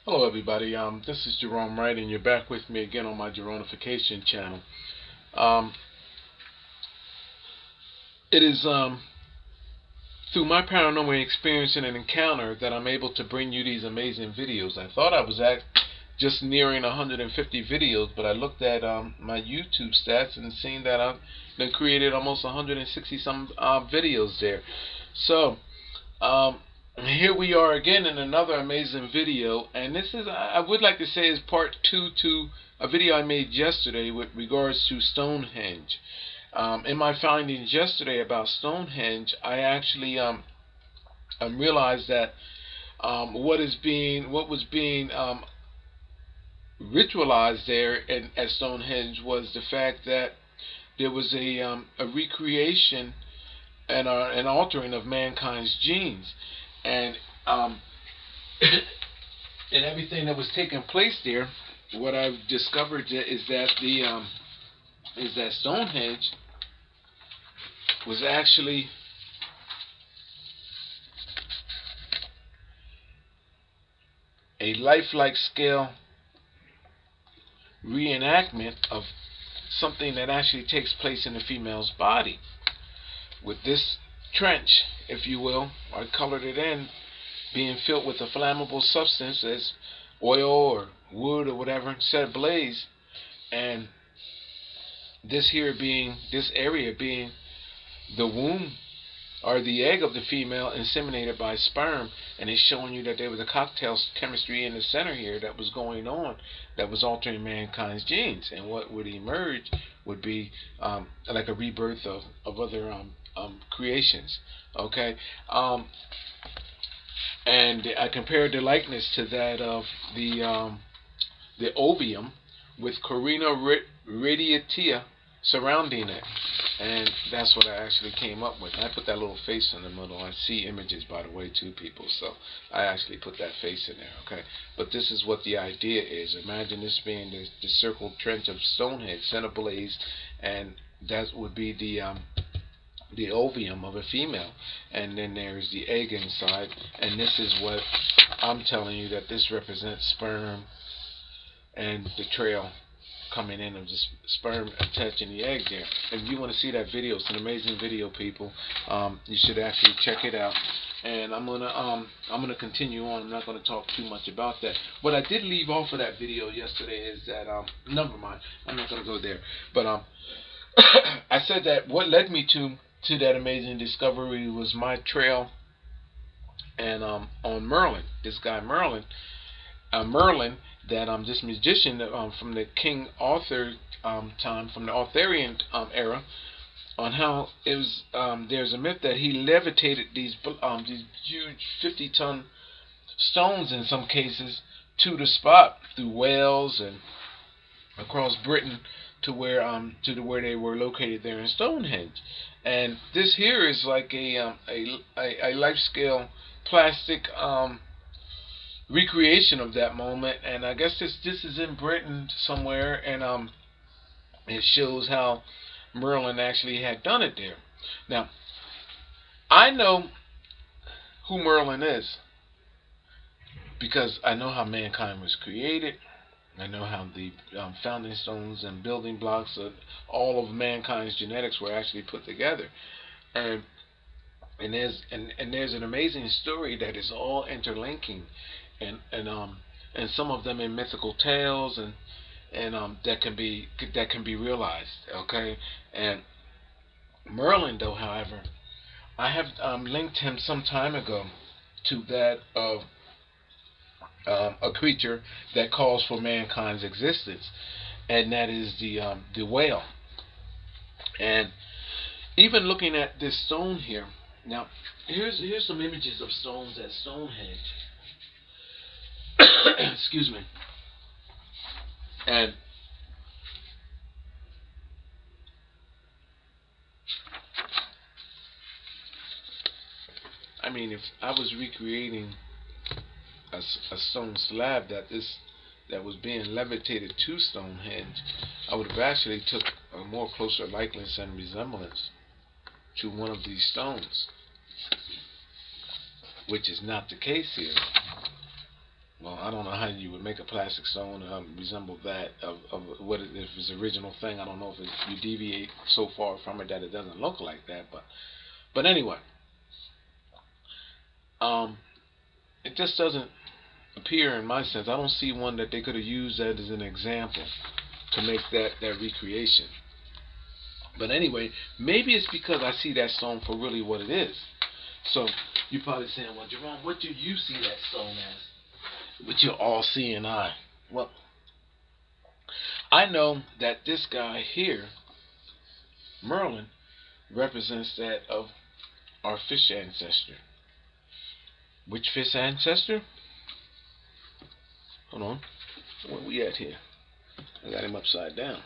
Hello everybody, this is Gerone Wright and you're back with me again on my Geronification channel. Um, it is through my paranormal experience and an encounter that I'm able to bring you these amazing videos. I thought I was at just nearing 150 videos, but I looked at my YouTube stats and seen that I've been created almost 160 some videos there. So here we are again in another amazing video, and this is, I would like to say, is part 2 to a video I made yesterday with regards to Stonehenge. In my findings yesterday about Stonehenge, I actually realized that what was being ritualized there at Stonehenge was the fact that there was a recreation and an altering of mankind's genes, and and everything that was taking place there. What I've discovered is that Stonehenge was actually a lifelike scale reenactment of something that actually takes place in the female's body. With this trench, if you will, I colored it in, being filled with a flammable substance as oil or wood or whatever, set ablaze, and this area being the womb or the egg of the female inseminated by sperm, and it's showing you that there was a cocktail chemistry in the center here that was going on, that was altering mankind's genes, and what would emerge would be like a rebirth of other creations. Okay, and I compared the likeness to that of the ovium with Corina radiatia surrounding it, and that's what I actually came up with. And I put that little face in the middle. I see images, by the way, too, people, so I actually put that face in there. Okay, but this is what the idea is. Imagine this being the circled trench of Stonehenge set ablaze, and that would be the ovium of a female, and then there's the egg inside, and this is what I'm telling you, that this represents sperm and the trail coming in of just sperm attaching the egg there. If you want to see that video, it's an amazing video, people. You should actually check it out. And I'm gonna continue on. I'm not gonna talk too much about that. What I did leave off of that video yesterday is that never mind. I'm not gonna go there. But I said that what led me to that amazing discovery was my trail and on Merlin. This guy Merlin, that this magician from the King Arthur time, from the Arthurian era, on how it was. There's a myth that he levitated these huge 50-ton stones in some cases to the spot through Wales and across Britain to where where they were located there in Stonehenge. And this here is like a life scale plastic recreation of that moment, and I guess this is in Britain somewhere, and it shows how Merlin actually had done it there. Now, I know who Merlin is because I know how mankind was created. I know how the founding stones and building blocks of all of mankind's genetics were actually put together, and there's an amazing story that is all interlinking, and some of them in mythical tales, and that can be realized. Okay, and Merlin, though, however, I have linked him some time ago to that of a creature that calls for mankind's existence, and that is the whale. And even looking at this stone here, now here's some images of stones at Stonehenge. Excuse me. And I mean, if I was recreating a stone slab that was being levitated to Stonehenge, I would have actually took a more closer likeness and resemblance to one of these stones, which is not the case here. well, I don't know how you would make a plastic stone resemble that of what it, if it's the original thing. I don't know if you deviate so far from it that it doesn't look like that. But anyway, it just doesn't appear in my sense. I don't see one that they could have used that as an example to make that recreation. But anyway, maybe it's because I see that stone for really what it is. So you're probably saying, well, Jerome, what do you see that stone as with your all-seeing eye? Well, I know that this guy here, Merlin, represents that of our fish ancestor. Which fish ancestor? Hold on. Where we at here? I got him upside down.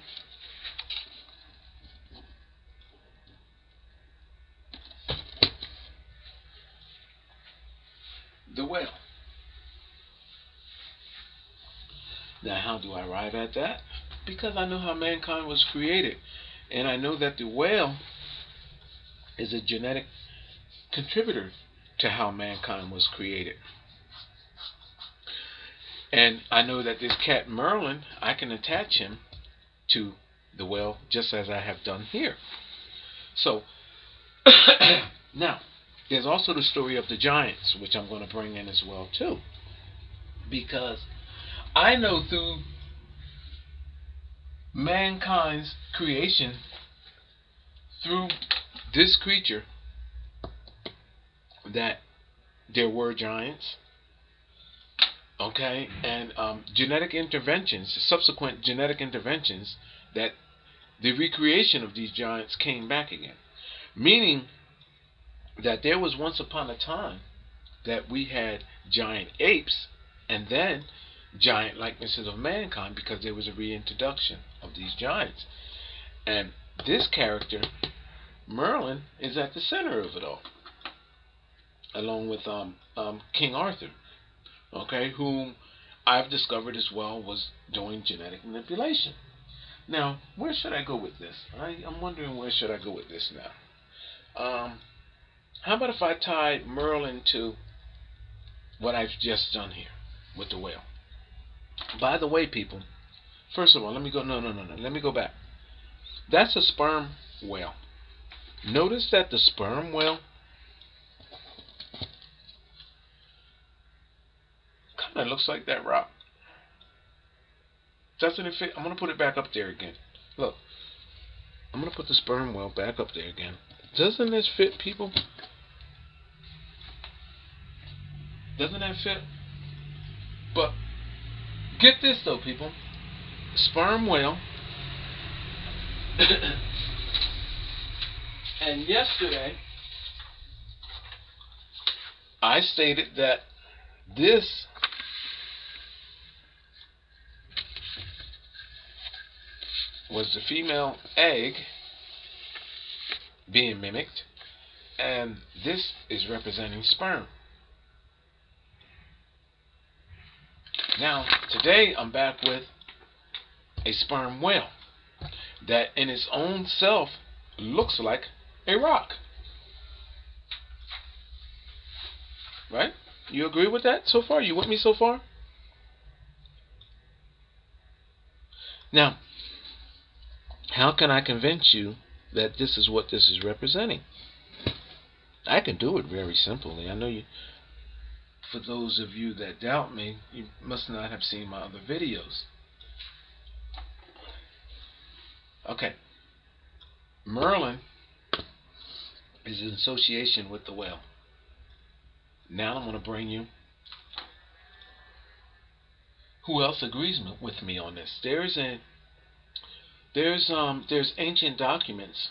The whale. Now, how do I arrive at that? Because I know how mankind was created. And I know that the whale is a genetic contributor to how mankind was created. And I know that this cat Merlin, I can attach him to the whale just as I have done here. So, now, there's also the story of the giants, which I'm going to bring in as well too. Because I know through mankind's creation, through this creature, that there were giants. Okay, and genetic interventions, subsequent genetic interventions, that the recreation of these giants came back again. Meaning that there was once upon a time that we had giant apes and then giant likenesses of mankind because there was a reintroduction of these giants. And this character, Merlin, is at the center of it all, along with King Arthur, okay, whom I've discovered as well was doing genetic manipulation. Now, where should I go with this? I'm wondering where should I go with this now. How about if I tie Merlin to what I've just done here with the whale? By the way, people, first of all, let me go. No. Let me go back. That's a sperm whale. Notice that the sperm whale kind of looks like that rock. Doesn't it fit? I'm going to put it back up there again. Look, I'm going to put the sperm whale back up there again. Doesn't this fit, people? Doesn't that fit? But get this though, people. Sperm whale. And yesterday I stated that this was the female egg being mimicked, and this is representing sperm. Now, today I'm back with a sperm whale that in its own self looks like a rock. Right? You agree with that so far? You with me so far? Now, how can I convince you that this is what this is representing? I can do it very simply. I know you, for those of you that doubt me, you must not have seen my other videos. Okay. Merlin is in association with the whale. Now I'm going to bring you who else agrees with me on this. There's ancient documents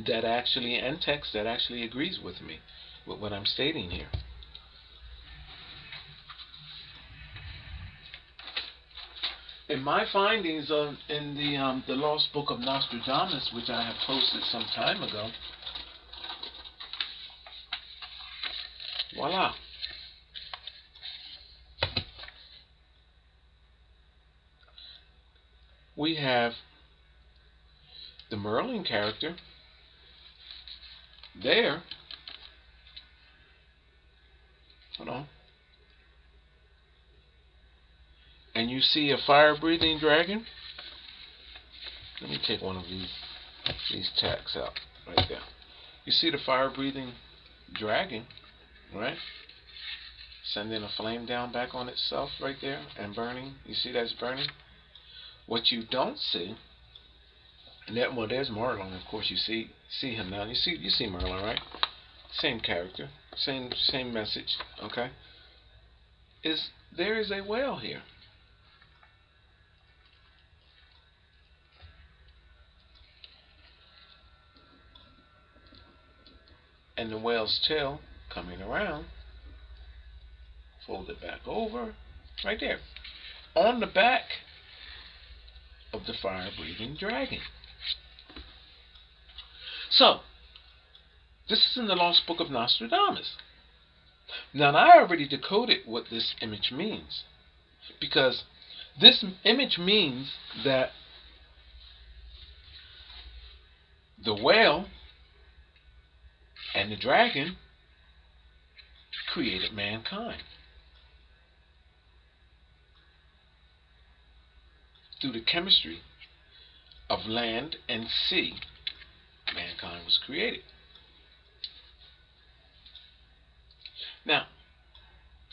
that actually, and text that actually agrees with me with what I'm stating here. In my findings in the Lost Book of Nostradamus, which I have posted some time ago, voila. We have the Merlin character there. Hold on. and you see a fire-breathing dragon. Let me take one of these tacks out right there. You see the fire-breathing dragon, right? Sending a flame down back on itself right there and burning. You see that's burning? What you don't see, and that, well, there's Merlin, of course. You see him now. You see Merlin, right? Same character, same message, okay? There is a whale here. And the whale's tail coming around, fold it back over, right there, on the back of the fire-breathing dragon. So, this is in the Lost Book of Nostradamus. Now, I already decoded what this image means, because this image means that the whale and the dragon created mankind. Through the chemistry of land and sea, mankind was created. Now,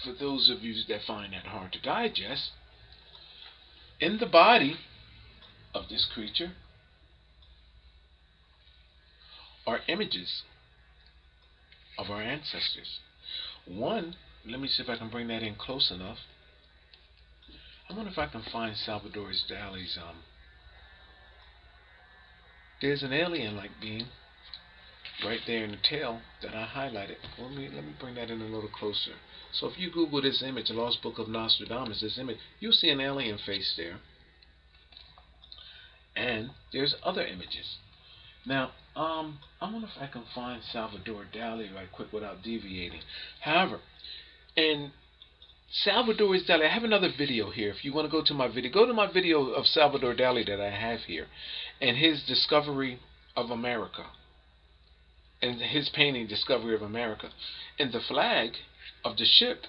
for those of you that find that hard to digest, in the body of this creature are images of our ancestors. One, let me see if I can bring that in close enough. I wonder if I can find Salvador Dali's, there's an alien-like being right there in the tail that I highlighted. Let me bring that in a little closer. So if you Google this image, the Lost Book of Nostradamus, this image, you'll see an alien face there. And there's other images. Now, I wonder if I can find Salvador Dali right quick without deviating. However, in Salvador Dali, I have another video here. If you want to go to my video of Salvador Dali that I have here, and his discovery of America, and his painting Discovery of America. In the flag of the ship,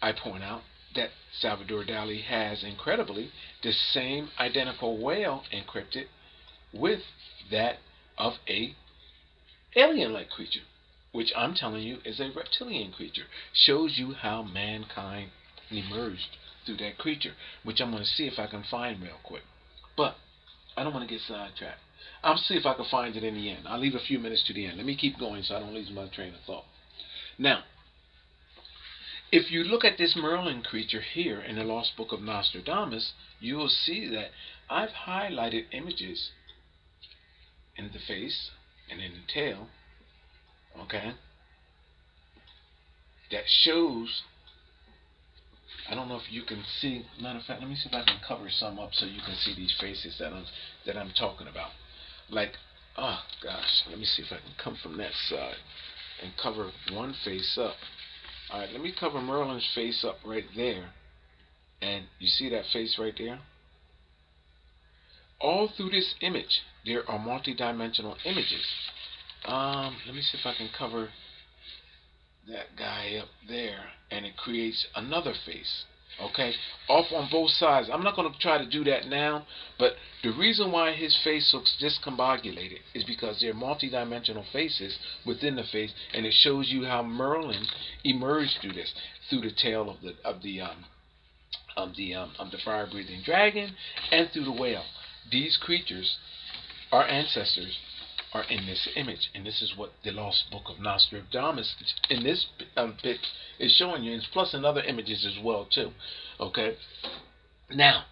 I point out that Salvador Dali has, incredibly, the same identical whale encrypted with that of a alien-like creature, which I'm telling you is a reptilian creature. Shows you how mankind emerged through that creature, which I'm going to see if I can find real quick. But I don't want to get sidetracked. I'll see if I can find it in the end. I'll leave a few minutes to the end. Let me keep going so I don't lose my train of thought. Now, if you look at this Merlin creature here in the Lost Book of Nostradamus, you will see that I've highlighted images in the face and in the tail, okay, that shows, I don't know if you can see, matter of fact, let me see if I can cover some up so you can see these faces that I'm talking about. Like, oh gosh, let me see if I can come from that side and cover one face up. Alright, let me cover Merlin's face up right there. And you see that face right there? All through this image, there are multi-dimensional images. Let me see if I can cover that guy up there, and it creates another face. Okay, off on both sides. I'm not going to try to do that now, but the reason why his face looks discombobulated is because there are multi-dimensional faces within the face, and it shows you how Merlin emerged through this, through the tail of the fire-breathing dragon, and through the whale. These creatures, our ancestors, are in this image, and this is what the Lost Book of Nostradamus in this pic is showing you, and plus in other images as well too. Okay, now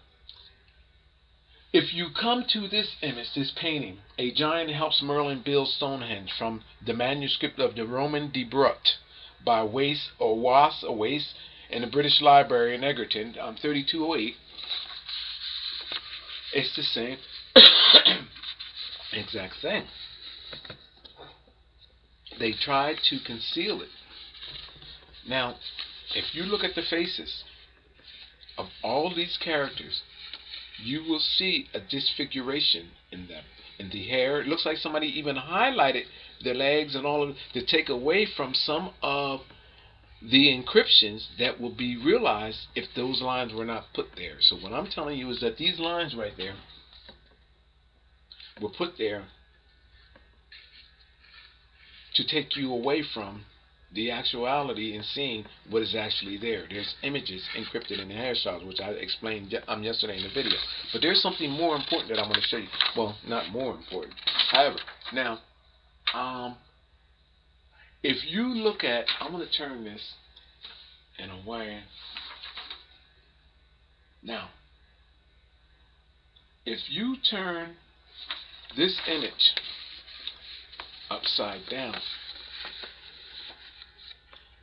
if you come to this image, this painting, a giant helps Merlin build Stonehenge, from the manuscript of the Roman de Brut by Wace in the British Library in Egerton, 3208. It's the same exact thing. They tried to conceal it. Now, if you look at the faces of all these characters, you will see a disfiguration in them. In the hair, it looks like somebody even highlighted their legs and all of it to take away from some of the encryptions that will be realized if those lines were not put there. So what I'm telling you is that these lines right there were put there to take you away from the actuality and seeing what is actually there. There's images encrypted in the hairstyles, which I explained yesterday in the video. But there's something more important that I want to show you. Well, not more important. However, now, if you look at, I'm going to turn this in a way. Now, if you turn this image upside down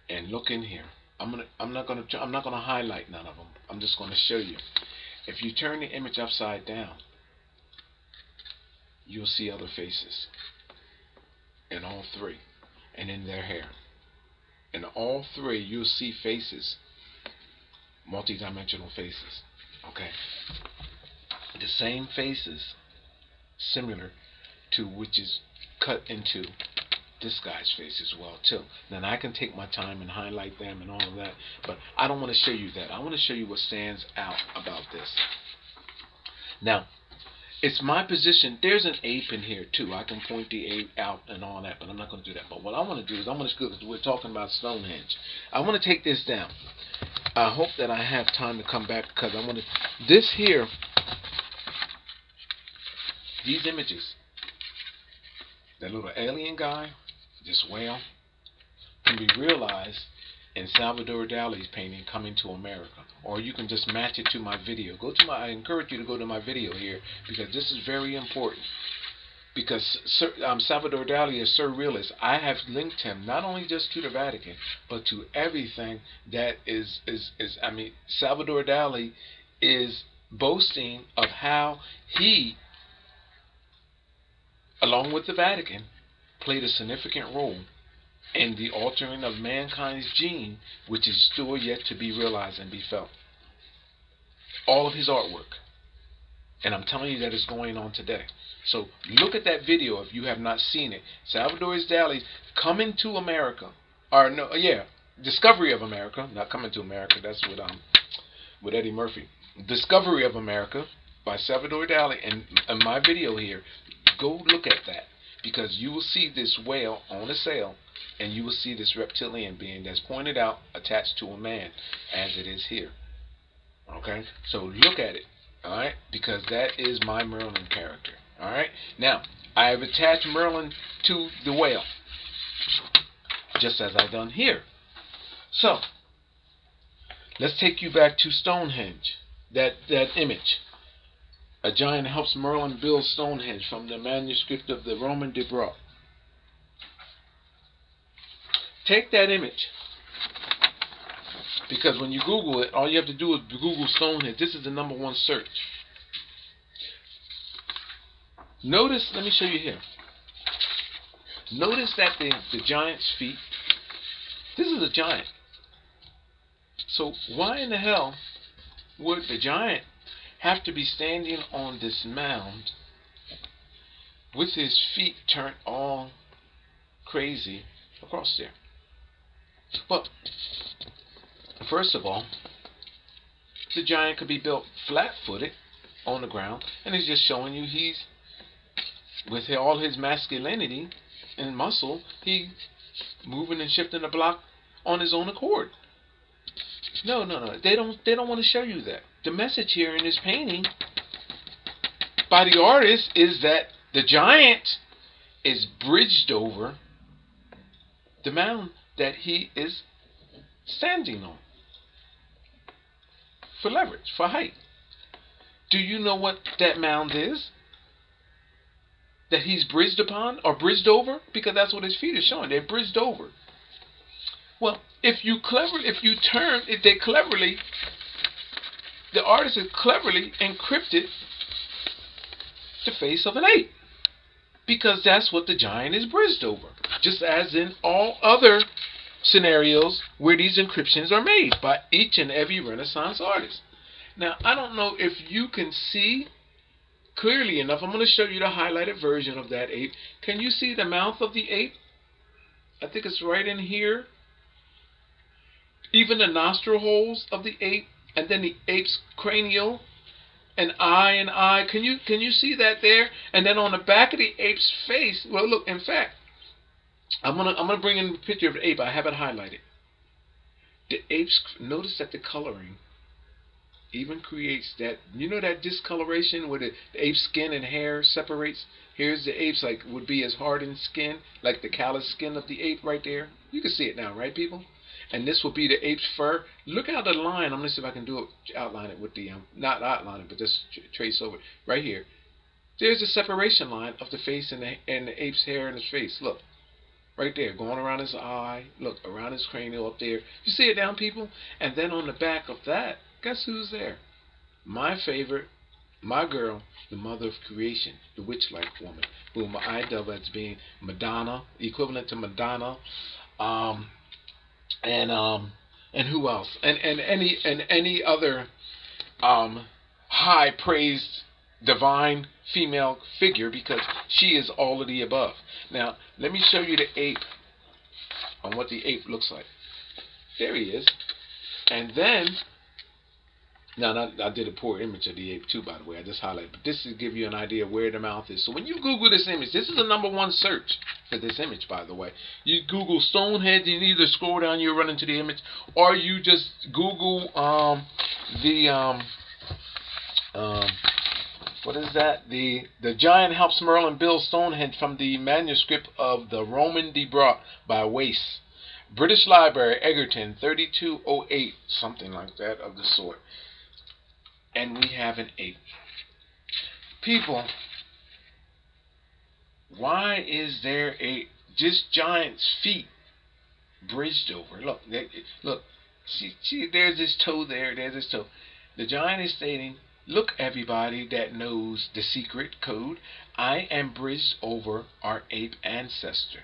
and look in here, I'm not gonna highlight none of them. I'm just gonna show you. If you turn the image upside down, you'll see other faces in all three, and in their hair. In all three, you'll see faces, multi-dimensional faces. Okay, the same faces, similar to which is cut into this guy's face as well too. Now I can take my time and highlight them and all of that, but I don't want to show you that. I want to show you what stands out about this. Now, it's my position. There's an ape in here too. I can point the ape out and all that, but I'm not going to do that. But what I want to do is because we're talking about Stonehenge, I want to take this down. I hope that I have time to come back, because I want to. This here, these images, that little alien guy, this whale, can be realized in Salvador Dali's painting Coming to America. Or you can just match it to my video. I encourage you to go to my video here, because this is very important. Because Salvador Dali is surrealist. I have linked him not only just to the Vatican, but to everything that is I mean, Salvador Dali is boasting of how he, along with the Vatican, played a significant role in the altering of mankind's gene, which is still yet to be realized and be felt. All of his artwork. And I'm telling you that it's going on today. So look at that video if you have not seen it. Salvador Dali's Coming to America. Or no, yeah, Discovery of America. Not Coming to America. That's with Eddie Murphy. Discovery of America by Salvador Dali. And in my video here, go look at that, because you will see this whale on a sail, and you will see this reptilian being that's pointed out, attached to a man, as it is here. Okay? So look at it. Alright? Because that is my Merlin character. Alright? Now, I have attached Merlin to the whale, just as I've done here. So, let's take you back to Stonehenge. That image. A giant helps Merlin build Stonehenge, from the manuscript of the Roman de Broc. Take that image, because when you Google it, all you have to do is Google Stonehenge. This is the #1 search. Notice, let me show you here. Notice that the giant's feet, this is a giant. So why in the hell would the giant have to be standing on this mound with his feet turned all crazy across there? Well, first of all, the giant could be built flat-footed on the ground, and it's just showing you he's, with all his masculinity and muscle, he moving and shifting the block on his own accord. No. They don't want to show you that. The message here in this painting by the artist is that the giant is bridged over the mound that he is standing on for leverage, for height. Do you know what that mound is that he's bridged upon, or bridged over? Because that's what his feet are showing. They're bridged over. Well, the artist has cleverly encrypted the face of an ape, because that's what the giant is bridged over, just as in all other scenarios where these encryptions are made by each and every Renaissance artist. Now, I don't know if you can see clearly enough. I'm going to show you the highlighted version of that ape. Can you see the mouth of the ape? I think it's right in here. even the nostril holes of the ape, and then the ape's cranial, and eye. Can you see that there? And then on the back of the ape's face, well, look. In fact, I'm gonna bring in a picture of the ape. I have it highlighted. The apes. Notice that the coloring even creates that. You know that discoloration where the ape's skin and hair separates. Here's the ape's like would be as hardened skin, like the callous skin of the ape right there. You can see it now, right, people? And this will be the ape's fur. Look at the line. I'm gonna see if I can do it. Outline it with the not outline it, but just trace over it right here. There's a separation line of the face and the ape's hair and his face. Look, right there, going around his eye. Look, around his cranial up there. You see it down, people? And then on the back of that, guess who's there? My favorite, my girl, the mother of creation, the witch-like woman, whom I dub as being Madonna, equivalent to Madonna. And who else? And any other high praised divine female figure, because she is all of the above. Now let me show you the ape on what the ape looks like. There he is. And then now I did a poor image of the ape too, by the way. I just highlighted, but this is to give you an idea of where the mouth is. So when you Google this image, this is the #1 search for this image, by the way. You Google Stonehenge, you either scroll down, you run into the image, or you just Google what is that? The giant helps Merlin build Stonehenge from the manuscript of the Roman de Brought by Wace. British Library, Egerton, 3208, something like that of the sort. And we have an ape. People, why is there this giant's feet bridged over? Look, see, there's this toe there, there's this toe. The giant is stating, look, everybody that knows the secret code, I am bridged over our ape ancestor.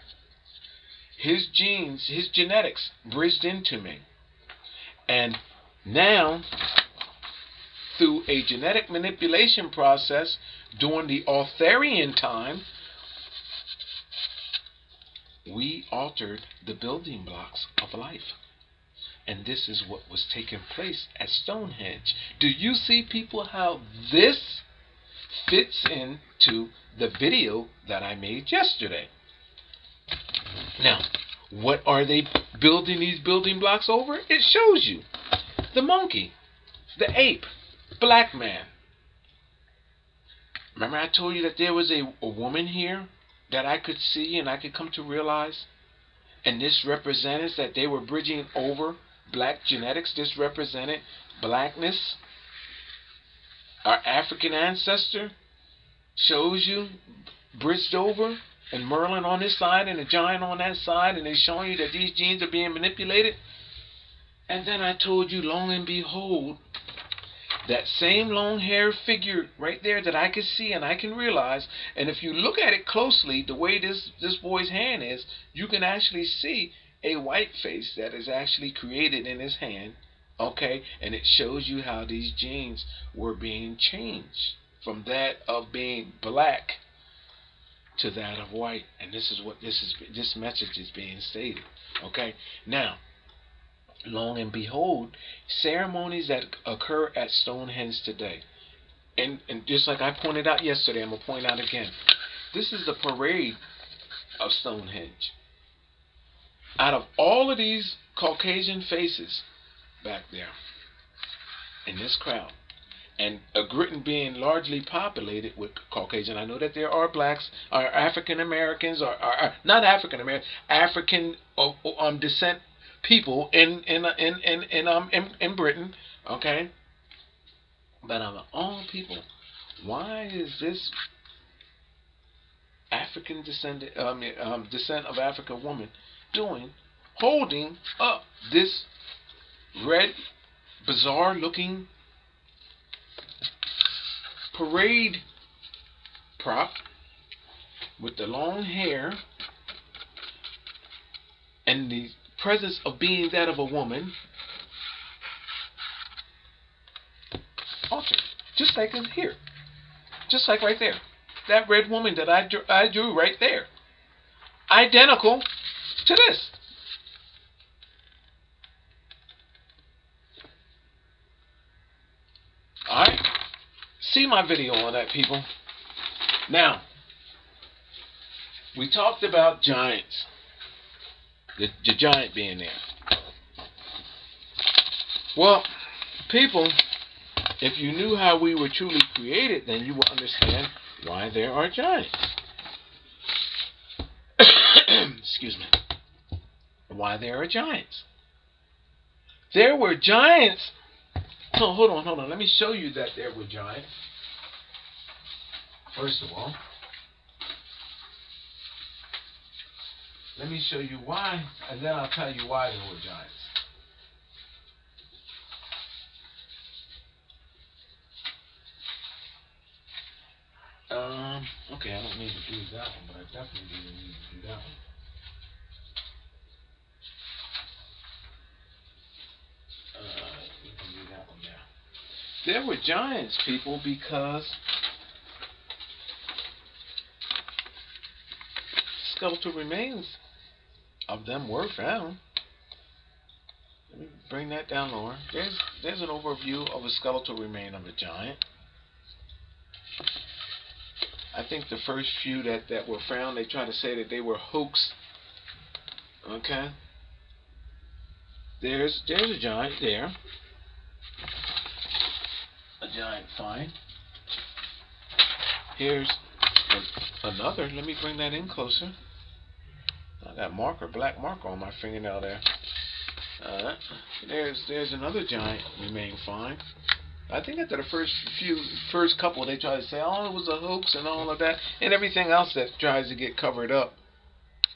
His genes, his genetics bridged into me. And now, through a genetic manipulation process during the Arthurian time, we altered the building blocks of life. And this is what was taking place at Stonehenge. Do you see, people, how this fits into the video that I made yesterday? Now, what are they building these building blocks over? It shows you. The monkey, the ape, black man. Remember I told you that there was a woman here that I could see and I could come to realize? And this represents that they were bridging over black genetics. This represented blackness. Our African ancestor shows you bridged over, and Merlin on this side and the giant on that side, and they're showing you that these genes are being manipulated. And then I told you, long and behold, that same long hair figure right there that I could see and I can realize, and if you look at it closely, the way this boy's hand is, you can actually see a white face that is actually created in his hand, okay? And it shows you how these genes were being changed from that of being black to that of white. And this is what this message is being stated, okay? Now, long and behold, ceremonies that occur at Stonehenge today, and just like I pointed out yesterday, I'm going to point out again, this is the parade of Stonehenge. Out of all of these Caucasian faces back there in this crowd, and Britain being largely populated with Caucasian, I know that there are blacks, or African Americans, or not African Americans, African descent people in Britain, okay? But of all people, why is this African descent of Africa woman holding up this red, bizarre looking parade prop with the long hair and the presence of being that of a woman, altered, just like in here, just like right there, that red woman that I drew right there, identical to this. see my video on that, people. Now, we talked about giants. The giant being there. Well, people, if you knew how we were truly created, then you will understand why there are giants. Excuse me. Why there are giants. There were giants. Oh, hold on. Let me show you that there were giants. First of all, let me show you why, and then I'll tell you why there were giants. Okay, I don't need to do that one, but I definitely need to do that one. We can do that one now. There were giants, people, because skeletal remains of them were found. Let me bring that down lower. There's an overview of a skeletal remain of a giant. I think the first few that were found, they try to say that they were hoax. Okay. There's a giant there. A giant find. Here's another. Let me bring that in closer. I got black marker on my fingernail there. There's another giant remain find. I think after the first couple, they try to say, oh, it was a hoax and all of that, and everything else that tries to get covered up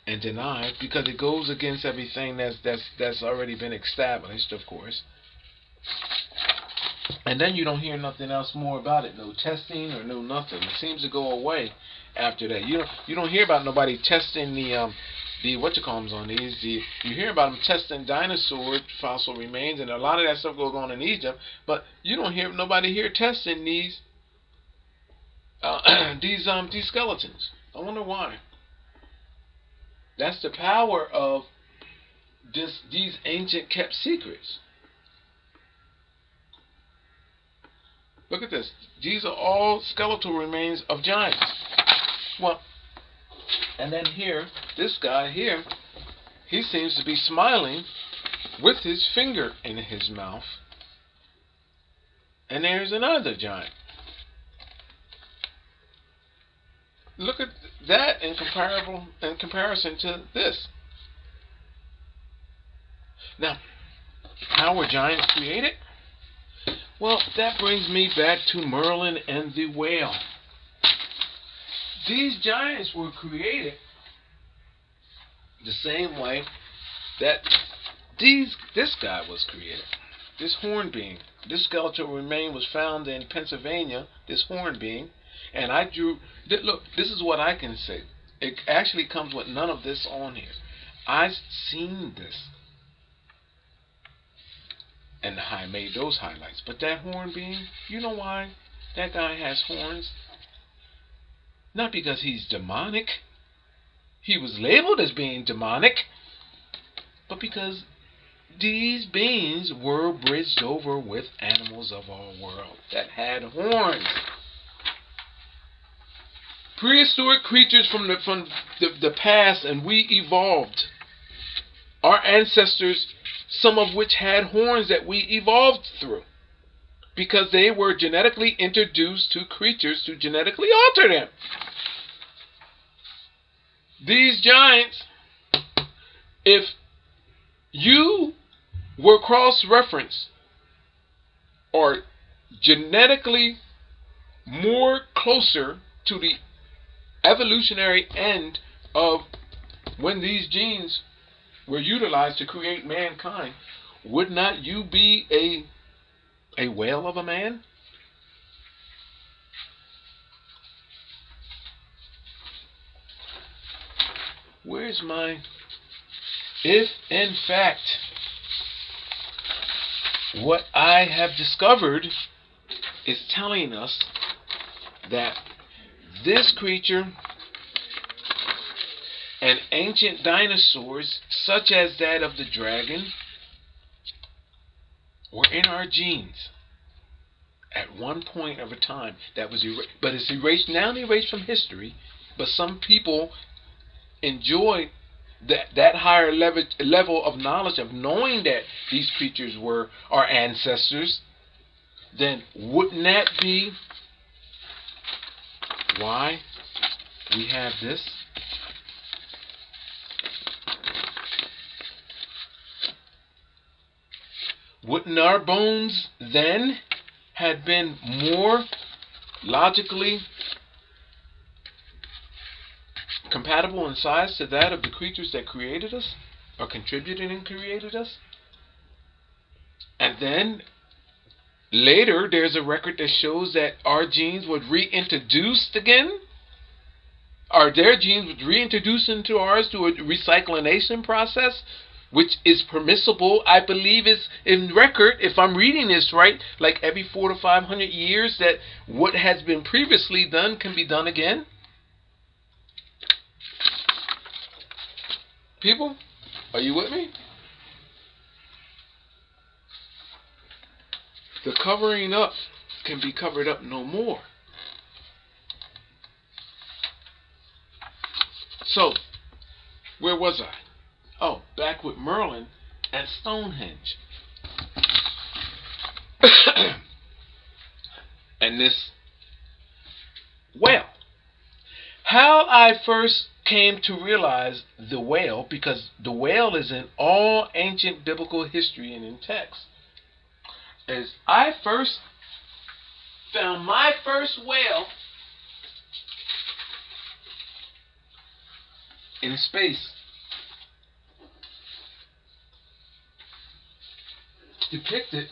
and denied, because it goes against everything that's already been established, of course. And then you don't hear nothing else more about it, no testing or no nothing. It seems to go away after that. You don't hear about nobody testing the whatchamacallits on these. You hear about them testing dinosaur fossil remains, and a lot of that stuff goes on in Egypt, but you don't hear nobody here testing these these skeletons. I wonder why. That's the power of these ancient kept secrets. Look at this. These are all skeletal remains of giants. Well, and then here, this guy here, he seems to be smiling with his finger in his mouth. And there's another giant. Look at that in comparison to this. Now, how were giants created? Well, that brings me back to Merlin and the whale. These giants were created the same way that this guy was created. This horn being, this skeletal remain was found in Pennsylvania, this horn being, and I drew, look, this is what I can say. It actually comes with none of this on here. I've seen this, and I made those highlights. But that horn being, you know why that guy has horns? Not because he's demonic. He was labeled as being demonic. But because these beings were bridged over with animals of our world that had horns. Prehistoric creatures from the past, and we evolved. Our ancestors, some of which had horns that we evolved through, because they were genetically introduced to creatures to genetically alter them. These giants, if you were cross-referenced or genetically more closer to the evolutionary end of when these genes were utilized to create mankind, would not you be a whale of a man? Where's my... If, in fact, what I have discovered is telling us that this creature and ancient dinosaurs, such as that of the dragon, were in our genes. at one point of a time that was erased, but it's erased now, erased from history. But some people enjoy that higher level of knowledge of knowing that these creatures were our ancestors. Then wouldn't that be why we have this? Wouldn't our bones then had been more logically compatible in size to that of the creatures that created us, or contributed and created us? And then later there's a record that shows that our genes were reintroduced again, or their genes were reintroduced into ours through a recyclination process, which is permissible. I believe it's in record, if I'm reading this right, like every 400 to 500 years, that what has been previously done can be done again. People, are you with me? The covering up can be covered up no more. So, where was I? Oh, back with Merlin and Stonehenge. And this whale. How I first came to realize the whale, because the whale is in all ancient biblical history and in text, is I first found my first whale in space, depicted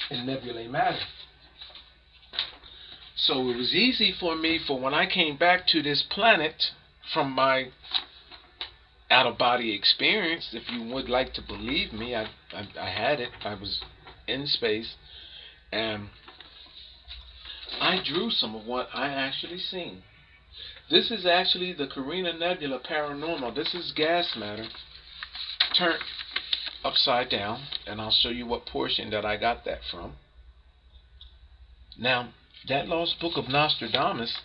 in nebulae matter. So it was easy for me, for when I came back to this planet from my out-of-body experience, if you would like to believe me, I had it. I was in space, and I drew some of what I actually seen. This is actually the Carina Nebula Paranormal. This is gas matter turned upside down, and I'll show you what portion that I got that from. Now, that lost book of Nostradamus,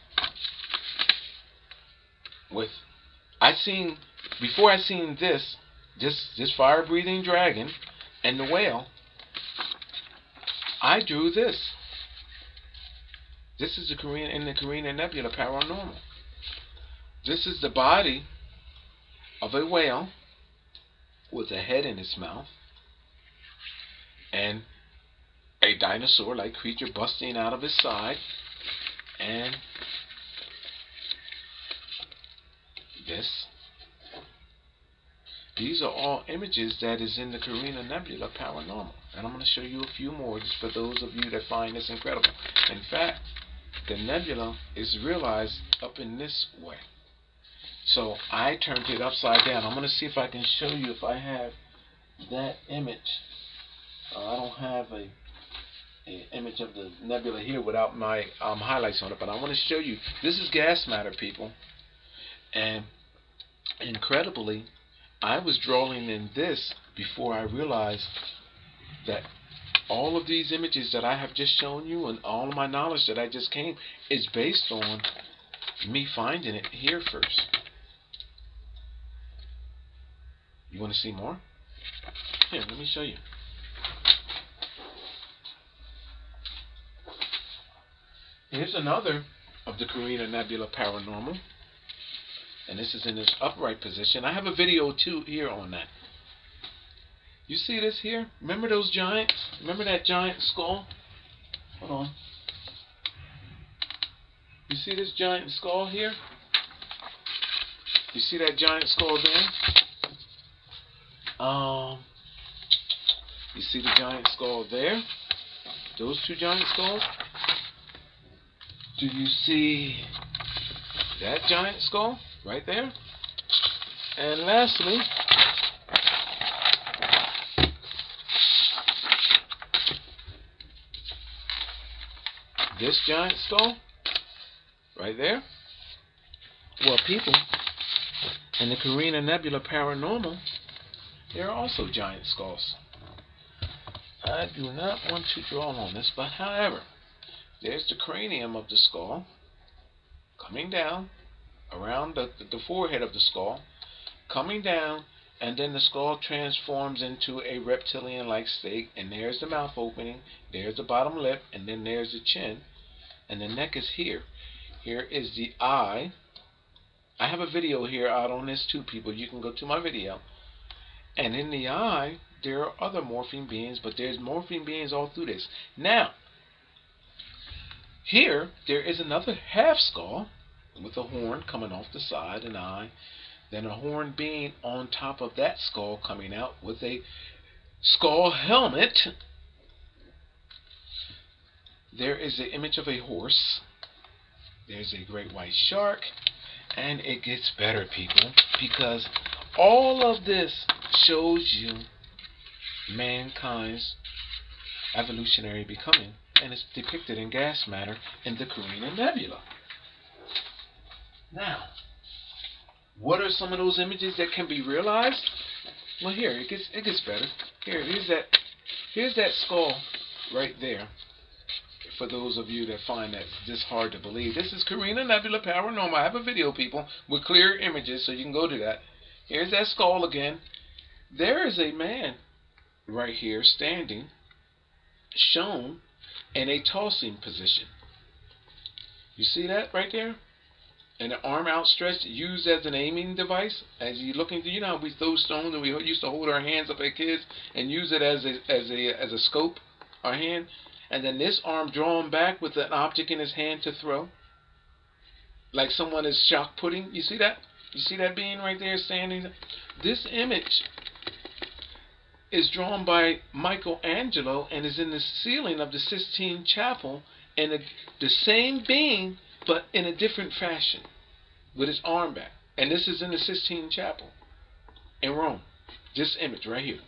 before I seen this fire-breathing dragon and the whale, I drew this. This is the Carina Nebula Paranormal. This is the body of a whale with a head in its mouth and a dinosaur-like creature busting out of his side, and this. These are all images that is in the Carina Nebula Paranormal, and I'm going to show you a few more just for those of you that find this incredible. In fact, the nebula is realized up in this way. So I turned it upside down. I'm going to see if I can show you if I have that image. I don't have an image of the nebula here without my highlights on it, but I want to show you. This is gas matter, people. And incredibly, I was drawing in this before I realized that all of these images that I have just shown you and all of my knowledge that I just came is based on me finding it here first. You want to see more? Here, let me show you. Here's another of the Carina Nebula Paranormal, and this is in its upright position. I have a video too here on that. You see this here? Remember those giants? Remember that giant skull? Hold on. You see this giant skull here? You see that giant skull there? You see the giant skull there? Those two giant skulls? Do you see that giant skull right there? And lastly, this giant skull right there. Well, people, in the Carina Nebula Paranormal, there are also giant skulls. I do not want to draw on this, but however, there's the cranium of the skull coming down around the forehead of the skull, coming down, and then the skull transforms into a reptilian-like state, and there's the mouth opening, there's the bottom lip, and then there's the chin, and the neck is here. Here is the eye. I have a video here out on this too, people. You can go to my video. And in the eye, there are other morphine beings, but there's morphine beings all through this. Now, here, there is another half skull with a horn coming off the side, an eye, then a horn being on top of that skull coming out with a skull helmet. There is the image of a horse. There's a great white shark. And it gets better, people, because all of this shows you mankind's evolutionary becoming, and it's depicted in gas matter in the Carina Nebula. Now, what are some of those images that can be realized? Well, here it gets better. Here's that skull right there. For those of you that find that this hard to believe, this is Carina Nebula Paranormal. I have a video, people, with clear images, so you can go to that. Here's that skull again. There is a man right here standing, shown in a tossing position. You see that right there? And the arm outstretched, used as an aiming device. As you looking through, you know how we throw stones and we used to hold our hands up at kids and use it as a scope, our hand. And then this arm drawn back with an object in his hand to throw, like someone is shock putting. You see that? You see that being right there standing? This image is drawn by Michelangelo and is in the ceiling of the Sistine Chapel, and the same being, but in a different fashion, with his arm back. And this is in the Sistine Chapel in Rome. This image right here.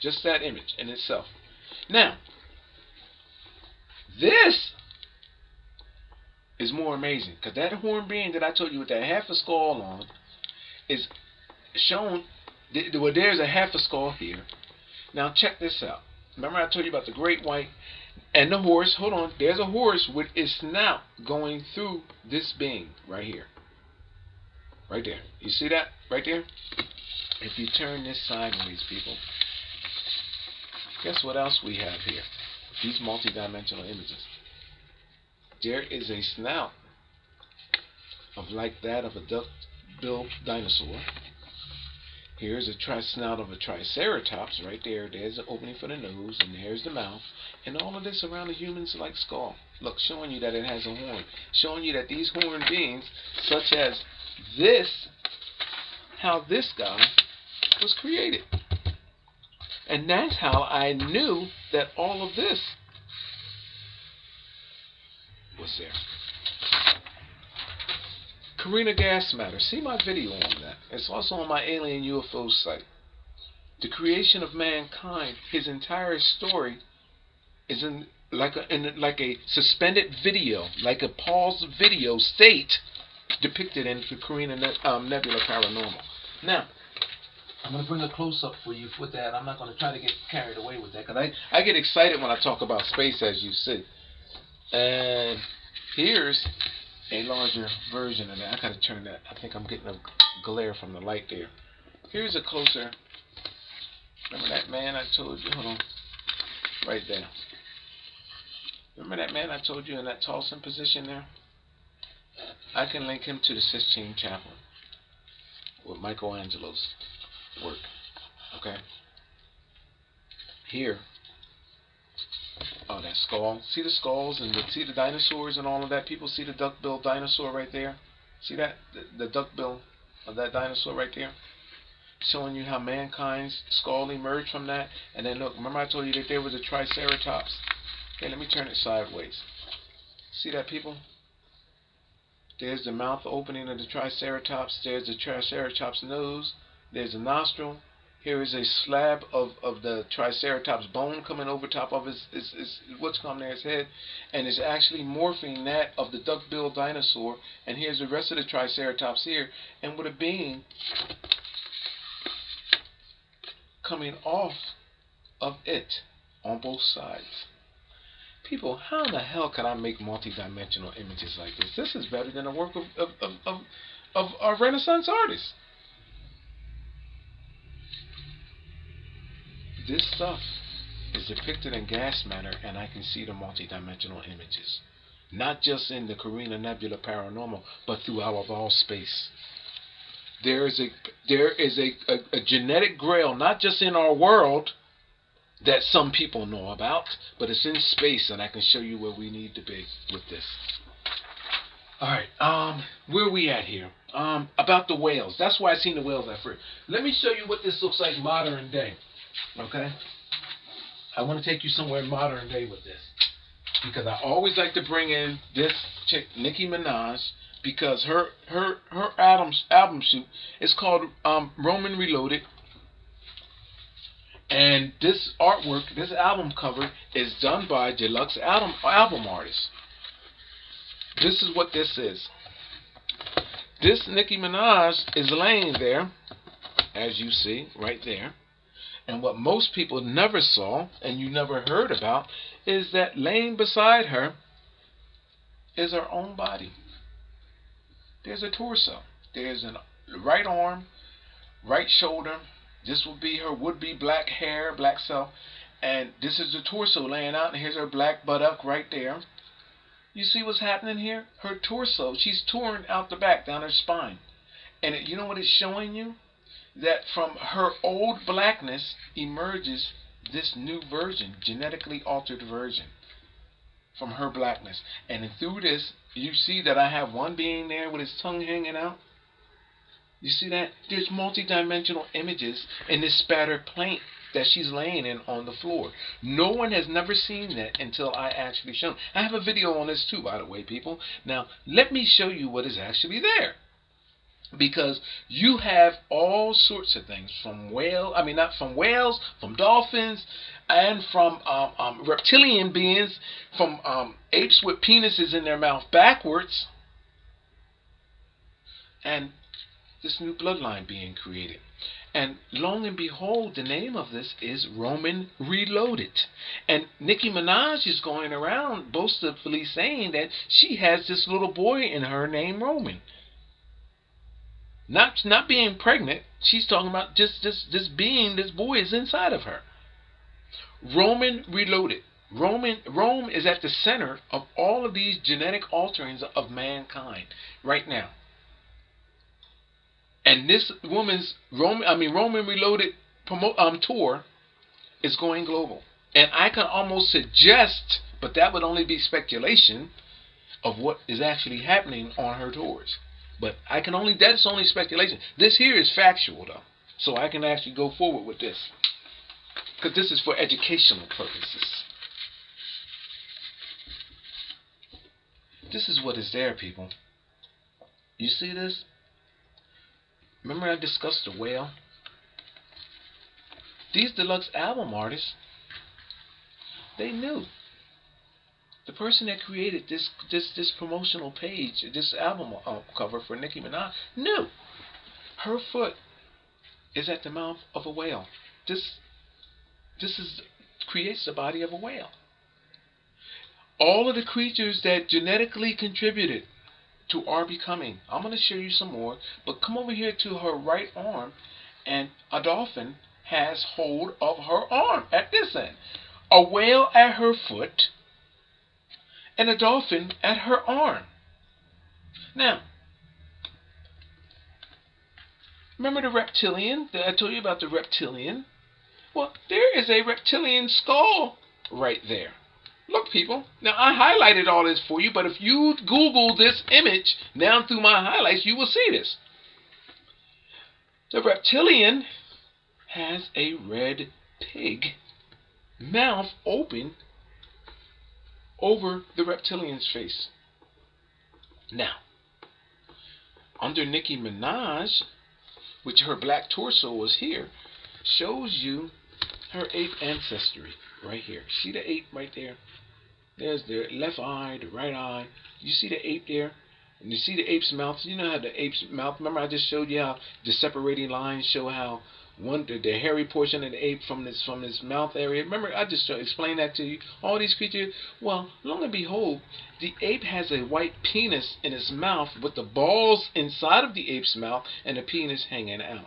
Just that image in itself. Now, this is more amazing, because that horn being that I told you with that half a skull on is shown. Well, there's a half a skull here. Now check this out. Remember I told you about the great white and the horse. Hold on. There's a horse with its snout going through this being right here. Right there. You see that? Right there? If you turn this sideways, people, guess what else we have here? These multi-dimensional images. There is a snout of like that of a duck-billed dinosaur. Here's a snout of a triceratops right there. There's the opening for the nose, and there's the mouth, and all of this around the human's like skull. Look, showing you that it has a horn, showing you that these horned beings, such as this, how this guy was created. And that's how I knew that all of this was there. Carina gas matter. See my video on that. It's also on my alien UFO site. The creation of mankind, his entire story, is in like a suspended video, like a paused video state, depicted in the Carina Nebula Paranormal. Now, I'm going to bring a close-up for you with that. I'm not going to try to get carried away with that, because I get excited when I talk about space, as you see. And here's a larger version of that. I got to turn that. I think I'm getting a glare from the light there. Here's a closer. Remember that man I told you? Hold on. Right there. Remember that man I told you in that tossing position there? I can link him to the Sistine Chapel with Michelangelo's work. Okay. Here. Oh, that skull. See the skulls and see the dinosaurs and all of that? People see the duck-billed dinosaur right there? See that? The duck-bill of that dinosaur right there? Showing you how mankind's skull emerged from that. And then look, remember I told you that there was a triceratops? Okay, let me turn it sideways. See that, people? There's the mouth opening of the triceratops. There's the triceratops nose. There's a nostril. Here is a slab of the triceratops bone coming over top of his what's coming there, his head, and it's actually morphing that of the duck-billed dinosaur. And here's the rest of the triceratops here, and with a being coming off of it. on both sides. People, how in the hell can I make multi-dimensional images like this? This is better than the work of a Renaissance artists. This stuff is depicted in gas matter, and I can see the multi-dimensional images. Not just in the Carina Nebula Paranormal, but throughout all space. There is a genetic grail, not just in our world, that some people know about, but it's in space, and I can show you where we need to be with this. Alright, where are we at here? About the whales. That's why I seen the whales at first. Let me show you what this looks like modern day. Okay? I want to take you somewhere modern day with this. Because I always like to bring in this chick, Nicki Minaj, because her album shoot is called Roman Reloaded. And this artwork, this album cover, is done by Deluxe album artist. This is what this is. This Nicki Minaj is laying there, as you see, right there. And what most people never saw, and you never heard about, is that laying beside her is her own body. There's a torso. There's a right arm, right shoulder. This will be her would-be black hair, black self. And this is the torso laying out, and here's her black buttock right there. You see what's happening here? Her torso, she's torn out the back, down her spine. And you know what it's showing you? That from her old blackness emerges this new version, genetically altered version from her blackness. And through this, you see that I have one being there with his tongue hanging out. You see that? There's multi-dimensional images in this spattered plate that she's laying in on the floor. No one has never seen that until I actually show them. I have a video on this too, by the way, people. Now, let me show you what is actually there. Because you have all sorts of things from whales, from dolphins, and from reptilian beings, from apes with penises in their mouth backwards, and this new bloodline being created. And long and behold, the name of this is Roman Reloaded. And Nicki Minaj is going around boastfully saying that she has this little boy in her named Roman. Not being pregnant, she's talking about just this being, this boy is inside of her. Roman Reloaded. Rome is at the center of all of these genetic alterings of mankind right now. And this woman's Roman Reloaded tour is going global. And I can almost suggest, but that would only be speculation, of what is actually happening on her tours. But that's only speculation. This here is factual though. So I can actually go forward with this. Because this is for educational purposes. This is what is there, people. You see this? Remember I discussed the whale? These deluxe album artists, they knew. The person that created this promotional page, this album cover for Nicki Minaj, knew. Her foot is at the mouth of a whale. This creates the body of a whale. All of the creatures that genetically contributed to our becoming. I'm going to show you some more, but come over here to her right arm, and a dolphin has hold of her arm at this end. A whale at her foot, and a dolphin at her arm. Now, remember the reptilian? I told you about the reptilian. Well, there is a reptilian skull right there. Look, people. Now, I highlighted all this for you, but if you Google this image down through my highlights, you will see this. The reptilian has a red pig mouth open over the reptilian's face. Now, under Nicki Minaj, which her black torso was here, shows you her ape ancestry right here. See the ape right there? There's the left eye, the right eye. You see the ape there? And you see the ape's mouth. You know how the ape's mouth, remember I just showed you how the separating lines show how the hairy portion of the ape from this mouth area. Remember, I just explained that to you. All these creatures. Well, lo and behold, the ape has a white penis in its mouth with the balls inside of the ape's mouth and the penis hanging out.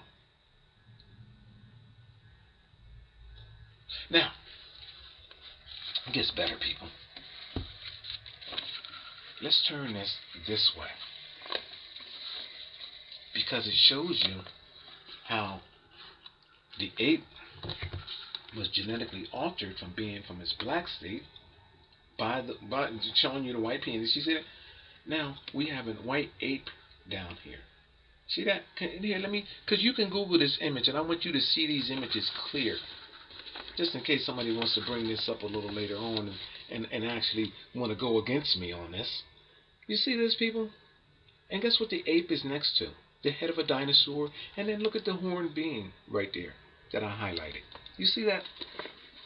Now, it gets better, people. Let's turn this way, because it shows you how the ape was genetically altered from its black state by showing you the white penis. You see that? Now we have a white ape down here. See that? Here, because you can Google this image, and I want you to see these images clear, just in case somebody wants to bring this up a little later on and actually want to go against me on this. You see this, people? And guess what the ape is next to? The head of a dinosaur. And then look at the horned being right there that I highlighted. You see that?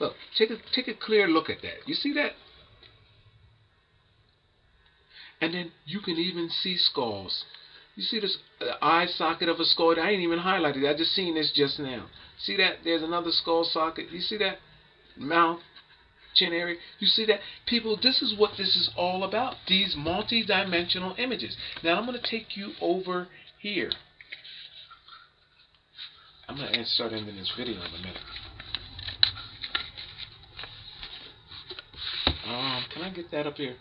Look, take a clear look at that. You see that? And then you can even see skulls. You see this eye socket of a skull? I ain't even highlighted it. I just seen this just now. See that? There's another skull socket. You see that? Mouth, chin area. You see that? People, this is what this is all about. These multi-dimensional images. Now I'm going to take you over here. I'm going to start ending this video in a minute. Can I get that up here?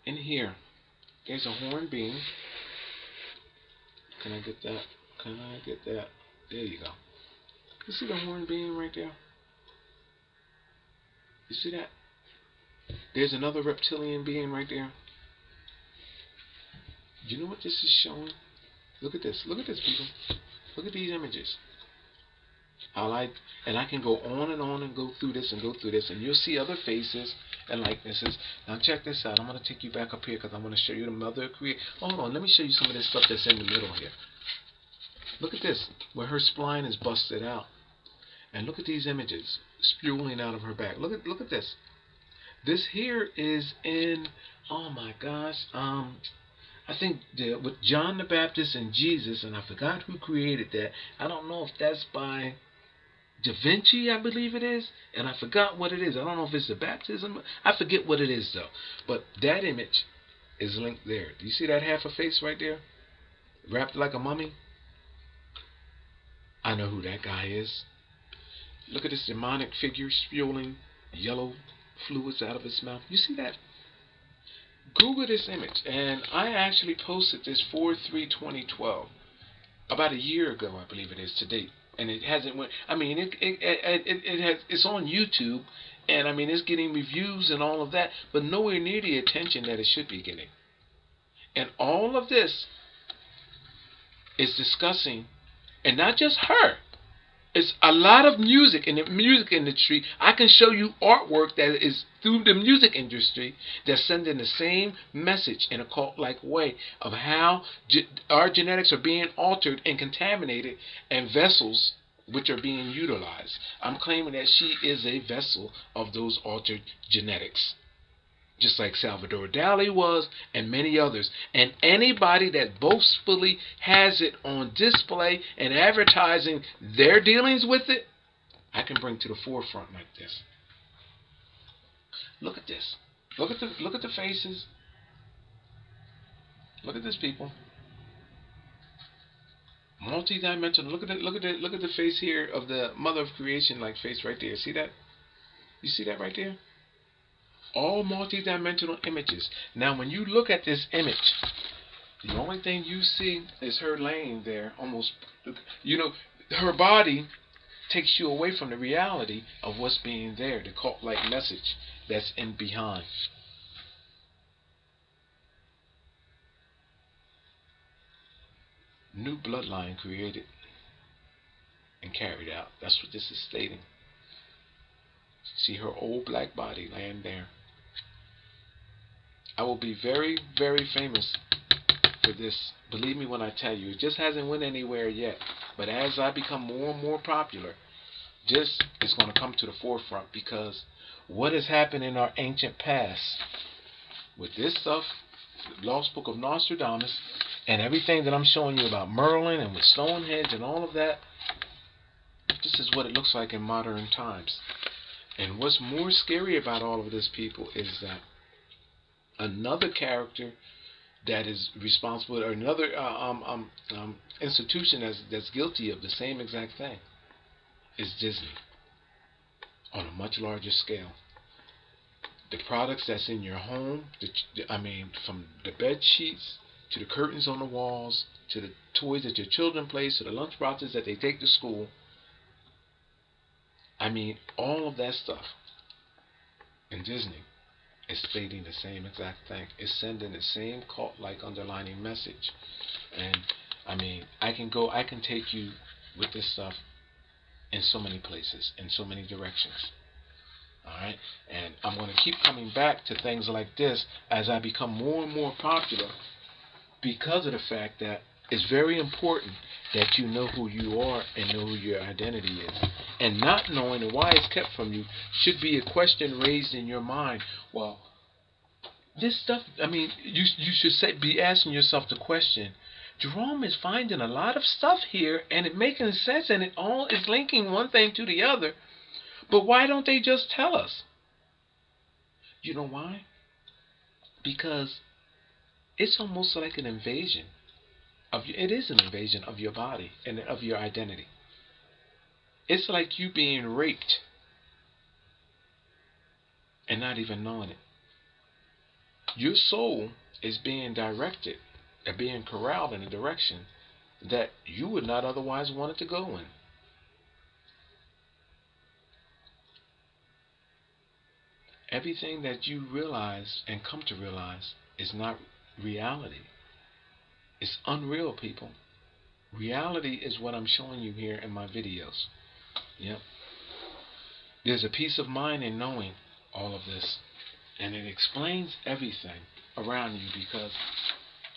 In here. There's a horned being. Can I get that? Can I get that? There you go. You see the horned being right there? You see that? There's another reptilian being right there. Do you know what this is showing? Look at this. Look at this, people. Look at these images. And I can go on and go through this and you'll see other faces and likenesses. Now check this out. I'm going to take you back up here because I want to show you the mother creator. Hold on, let me show you some of this stuff that's in the middle here. Look at this, where her spine is busted out. And look at these images spewing out of her back. Look at this. This here is in, oh my gosh, I think with John the Baptist and Jesus, and I forgot who created that. I don't know if that's by Da Vinci, I believe it is, and I forgot what it is. I don't know if it's the baptism. I forget what it is, though. But that image is linked there. Do you see that half a face right there? Wrapped like a mummy? I know who that guy is. Look at this demonic figure spewing yellow fluids out of his mouth. You see that? Google this image. And I actually posted this 4/3/2012. About a year ago, I believe it is, to date. And it hasn't went. I mean, it's on YouTube, and I mean it's getting reviews and all of that, but nowhere near the attention that it should be getting. And all of this is discussing, and not just her. It's a lot of music in the music industry. I can show you artwork that is through the music industry that's sending the same message in a cult-like way of how our genetics are being altered and contaminated, and vessels which are being utilized. I'm claiming that she is a vessel of those altered genetics, just like Salvador Dali was, and many others. And anybody that boastfully has it on display and advertising their dealings with it, I can bring to the forefront like this. Look at this. Look at the faces. Look at this, people. Multi-dimensional. Look at the face here of the mother of creation, like face right there. See that? You see that right there? All multi-dimensional images. Now when you look at this image, the only thing you see is her laying there almost, you know, her body takes you away from the reality of what's being there, the cult-like message that's in behind. New bloodline created and carried out. That's what this is stating. See her old black body laying there. I will be very, very famous for this. Believe me when I tell you. It just hasn't went anywhere yet. But as I become more and more popular, this is going to come to the forefront, because what has happened in our ancient past with this stuff, the Lost Book of Nostradamus, and everything that I'm showing you about Merlin and with Stonehenge and all of that, this is what it looks like in modern times. And what's more scary about all of this, people, is that another character that is responsible, or another institution that's guilty of the same exact thing, is Disney, on a much larger scale. The products that's in your home, from the bed sheets to the curtains on the walls, to the toys that your children play, to the lunch boxes that they take to school. All of that stuff in Disney is stating the same exact thing. It's sending the same cult-like underlining message. And I can take you with this stuff in so many places, in so many directions. Alright? And I'm going to keep coming back to things like this as I become more and more popular, because of the fact that it's very important that you know who you are and know who your identity is. And not knowing and why it's kept from you should be a question raised in your mind. Well, this stuff, you should be asking yourself the question, Jerome is finding a lot of stuff here and it making sense and it all is linking one thing to the other. But why don't they just tell us? You know why? Because it's almost like an invasion. It is an invasion of your body and of your identity. It's like you being raped and not even knowing it. Your soul is being directed and being corralled in a direction that you would not otherwise want it to go in. Everything that you realize and come to realize is not reality. It's unreal, people. Reality is what I'm showing you here in my videos. Yep. There's a peace of mind in knowing all of this. And it explains everything around you, because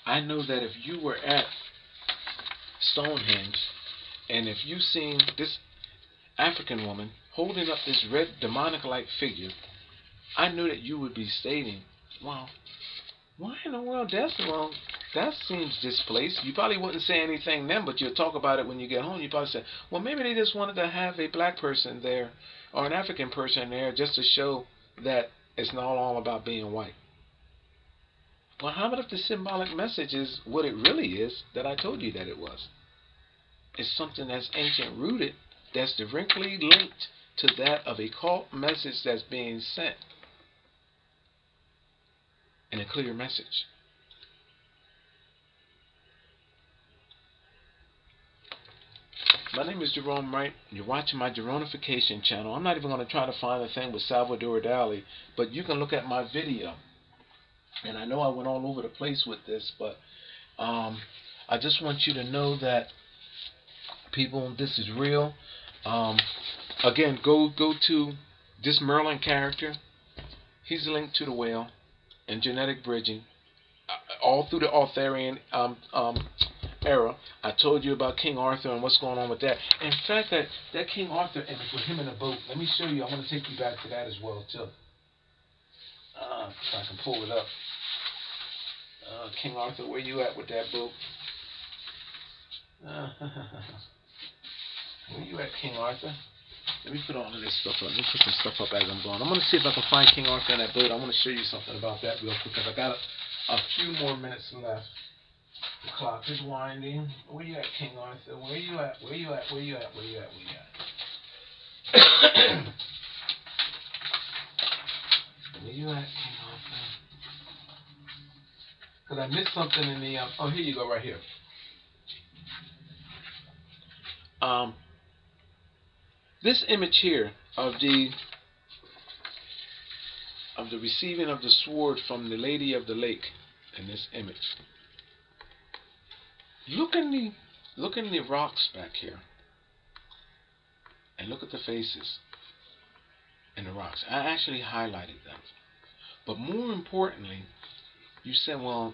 I know that if you were at Stonehenge and if you seen this African woman holding up this red demonic-like figure, I knew that you would be stating, well, why in the world that seems displaced. You probably wouldn't say anything then, but you'll talk about it when you get home. You probably say, well, maybe they just wanted to have a black person there or an African person there just to show that it's not all about being white. Well, how about if the symbolic message is what it really is that I told you that it was? It's something that's ancient rooted, that's directly linked to that of a cult message that's being sent in a clear message. My name is Gerone Wright. You're watching my Geronification channel. I'm not even going to try to find a thing with Salvador Dali, but you can look at my video. And I know I went all over the place with this, but I just want you to know that, people, this is real. Again, go to this Merlin character. He's linked to the whale and genetic bridging all through the Arthurian era. I told you about King Arthur and what's going on with that. In fact, that King Arthur and with him in a boat, let me show you. I want to take you back to that as well too. If I can pull it up. King Arthur, where you at with that boat? Where you at, King Arthur? Let me put all of this stuff up. Let me put some stuff up as I'm going. I'm going to see if I can find King Arthur in that boat. I want to show you something about that real quick, because I got a few more minutes left. The clock is winding. Where you at, King Arthur? Where you at? Where you at? Where you at? Where you at? Where you at? Where you at, King Arthur? Because I missed something in the... oh, here you go, right here. This image here of the receiving of the sword from the Lady of the Lake, in this image. Look in the rocks back here, and look at the faces in the rocks. I actually highlighted them. But more importantly, you said, well,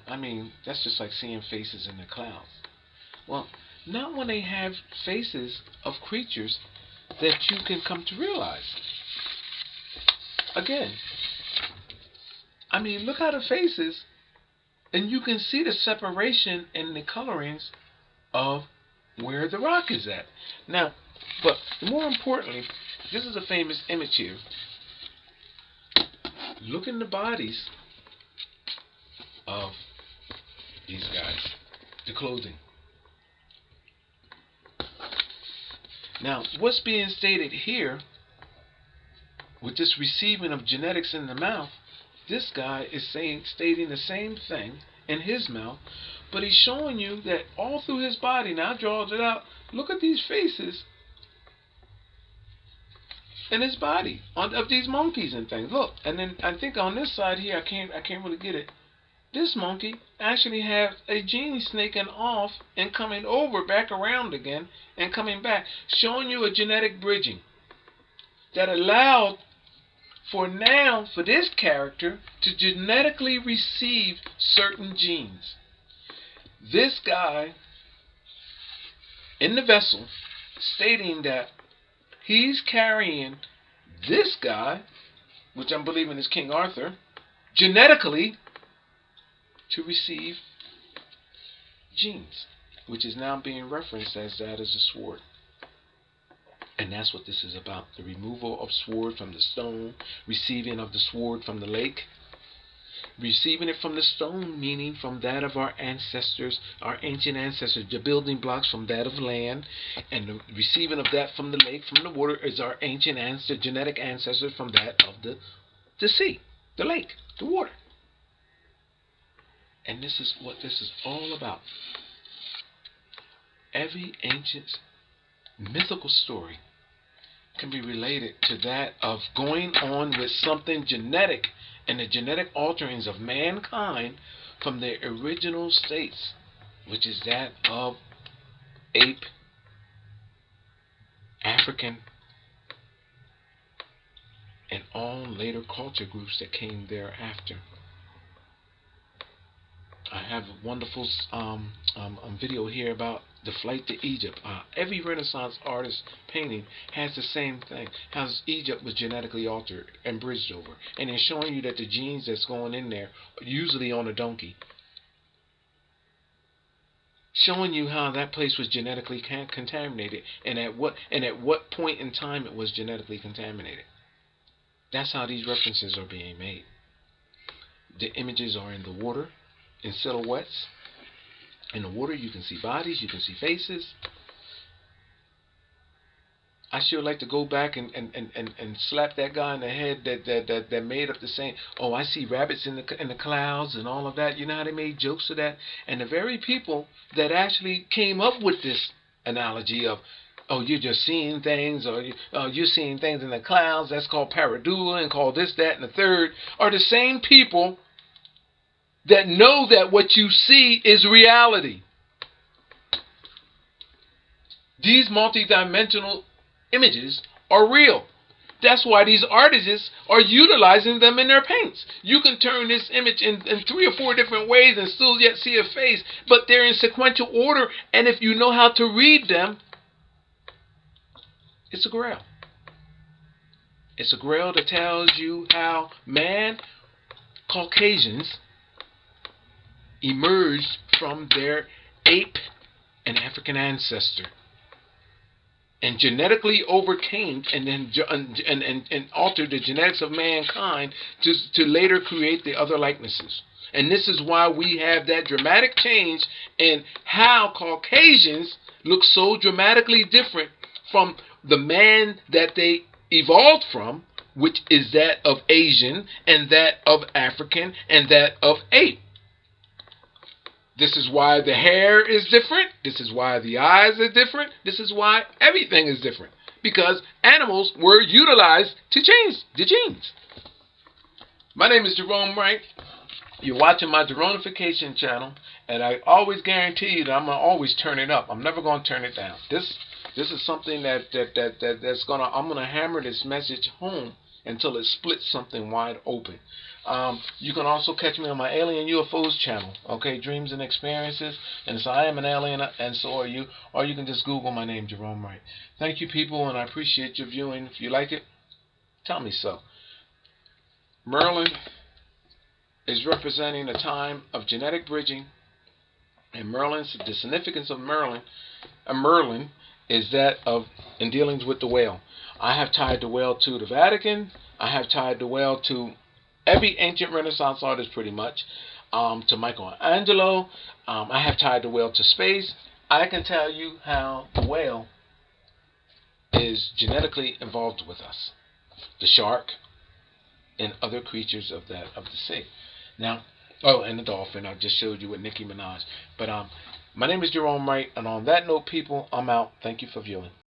that's just like seeing faces in the clouds. Well, not when they have faces of creatures that you can come to realize. Again, look at the faces, and you can see the separation in the colorings of where the rock is at. Now, But more importantly, this is a famous image here. Look in the bodies of these guys, the clothing. Now, what's being stated here with this receiving of genetics in the mouth, this guy is stating the same thing in his mouth, but he's showing you that all through his body. Now I draws it out. Look at these faces in his body of these monkeys and things. Look, and then I think on this side here, I can't really get it. This monkey actually has a gene snaking off and coming over back around again and coming back, showing you a genetic bridging that allowed for this character to genetically receive certain genes. This guy in the vessel stating that he's carrying this guy, which I'm believing is King Arthur, genetically to receive genes, which is now being referenced as that as a sword. And that's what this is about. The removal of sword from the stone, receiving of the sword from the lake, receiving it from the stone, meaning from that of our ancestors, our ancient ancestors, the building blocks from that of land, and the receiving of that from the lake, from the water, is our ancient ancestor, genetic ancestor from that of the sea, the lake, the water. And this is what this is all about. Every ancient mythical story can be related to that of going on with something genetic and the genetic alterings of mankind from their original states, which is that of ape, African, and all later culture groups that came thereafter. I have a wonderful video here about the flight to Egypt. Every Renaissance artist painting has the same thing. How Egypt was genetically altered and bridged over. And it's showing you that the genes that's going in there are usually on a donkey. Showing you how that place was genetically contaminated and at what point in time it was genetically contaminated. That's how these references are being made. The images are in the water, in silhouettes. In the water you can see bodies, you can see faces. I sure like to go back and slap that guy in the head that made up the saying, oh, I see rabbits in the clouds and all of that. You know how they made jokes of that? And the very people that actually came up with this analogy of, oh, you're just seeing things, or you're seeing things in the clouds, that's called pareidolia and called this, that, and the third, are the same people that know that what you see is reality. These multidimensional images are real. That's why these artists are utilizing them in their paints. You can turn this image in 3 or 4 different ways and still yet see a face, but they're in sequential order, and if you know how to read them, it's a grail. It's a grail that tells you how Caucasians emerged from their ape and African ancestor and genetically overcame and then and altered the genetics of mankind to later create the other likenesses. And this is why we have that dramatic change in how Caucasians look so dramatically different from the man that they evolved from, which is that of Asian and that of African and that of ape. This is why the hair is different. This is why the eyes are different. This is why everything is different. Because animals were utilized to change the genes. My name is Gerone Wright. You're watching my Geronification channel. And I always guarantee you that I'm going to always turn it up. I'm never going to turn it down. This is something I'm going to hammer this message home until it splits something wide open. You can also catch me on my Alien UFOs channel, okay, Dreams and Experiences, and so I am an alien and so are you, or you can just Google my name, Gerone Wright. Thank you, people, and I appreciate your viewing. If you like it, tell me so. Merlin is representing a time of genetic bridging, and the significance of Merlin is that of in dealings with the whale. I have tied the whale to the Vatican. I have tied the whale to every ancient Renaissance artist pretty much, to Michelangelo. I have tied the whale to space. I can tell you how the whale is genetically involved with us, the shark, and other creatures of the sea. Now, oh, and the dolphin. I just showed you with Nicki Minaj. But my name is Gerone Wright, and on that note, people, I'm out. Thank you for viewing.